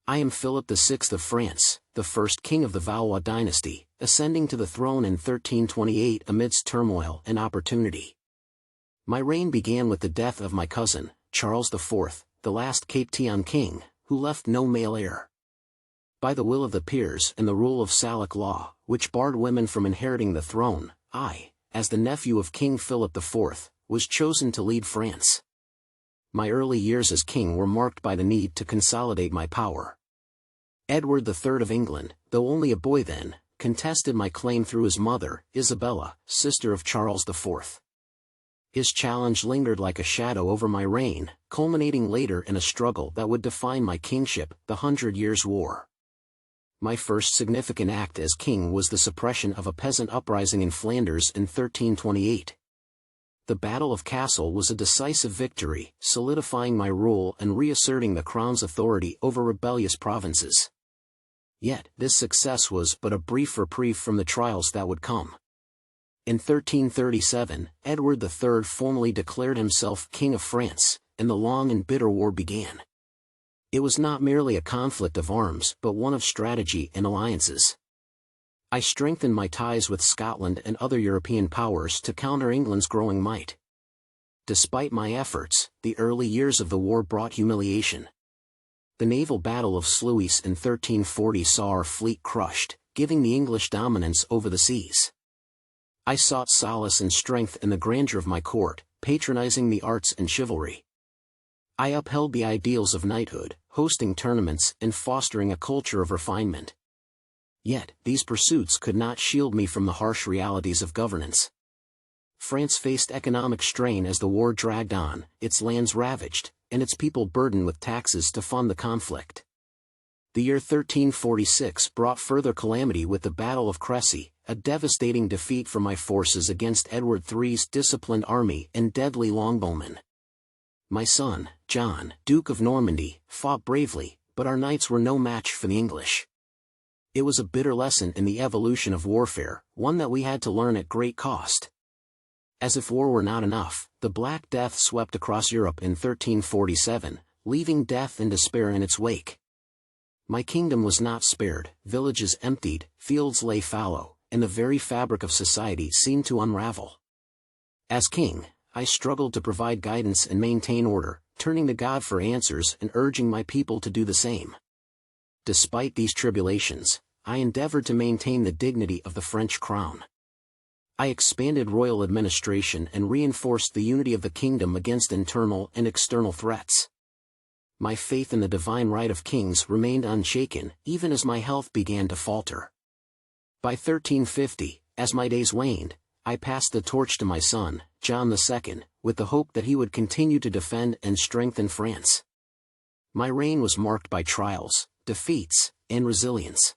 I am Philip VI of France, the first king of the Valois dynasty, ascending to the throne in 1328 amidst turmoil and opportunity. My reign began with the death of my cousin, Charles IV, the last Capetian king, who left no male heir. By the will of the peers and the rule of Salic law, which barred women from inheriting the throne, I, as the nephew of King Philip IV, was chosen to lead France. My early years as king were marked by the need to consolidate my power. Edward III of England, though only a boy then, contested my claim through his mother, Isabella, sister of Charles IV. His challenge lingered like a shadow over my reign, culminating later in a struggle that would define my kingship, the 100 Years' War. My first significant act as king was the suppression of a peasant uprising in Flanders in 1328. The Battle of Cassel was a decisive victory, solidifying my rule and reasserting the crown's authority over rebellious provinces. Yet, this success was but a brief reprieve from the trials that would come. In 1337, Edward III formally declared himself King of France, and the long and bitter war began. It was not merely a conflict of arms but one of strategy and alliances. I strengthened my ties with Scotland and other European powers to counter England's growing might. Despite my efforts, the early years of the war brought humiliation. The naval Battle of Sluys in 1340 saw our fleet crushed, giving the English dominance over the seas. I sought solace and strength in the grandeur of my court, patronizing the arts and chivalry. I upheld the ideals of knighthood, hosting tournaments and fostering a culture of refinement. Yet, these pursuits could not shield me from the harsh realities of governance. France faced economic strain as the war dragged on, its lands ravaged, and its people burdened with taxes to fund the conflict. The year 1346 brought further calamity with the Battle of Cassel, a devastating defeat for my forces against Edward III's disciplined army and deadly longbowmen. My son, John, Duke of Normandy, fought bravely, but our knights were no match for the English. It was a bitter lesson in the evolution of warfare, one that we had to learn at great cost. As if war were not enough, the Black Death swept across Europe in 1347, leaving death and despair in its wake. My kingdom was not spared, villages emptied, fields lay fallow, and the very fabric of society seemed to unravel. As king, I struggled to provide guidance and maintain order, turning to God for answers and urging my people to do the same. Despite these tribulations, I endeavored to maintain the dignity of the French crown. I expanded royal administration and reinforced the unity of the kingdom against internal and external threats. My faith in the divine right of kings remained unshaken, even as my health began to falter. By 1350, as my days waned, I passed the torch to my son, John II, with the hope that he would continue to defend and strengthen France. My reign was marked by trials, defeats, and resilience.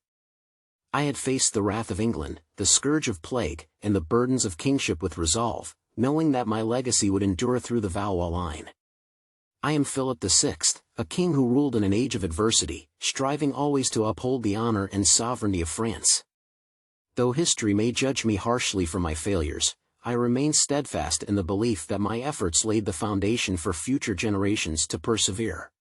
I had faced the wrath of England, the scourge of plague, and the burdens of kingship with resolve, knowing that my legacy would endure through the Valois line. I am Philip VI, a king who ruled in an age of adversity, striving always to uphold the honor and sovereignty of France. Though history may judge me harshly for my failures, I remain steadfast in the belief that my efforts laid the foundation for future generations to persevere.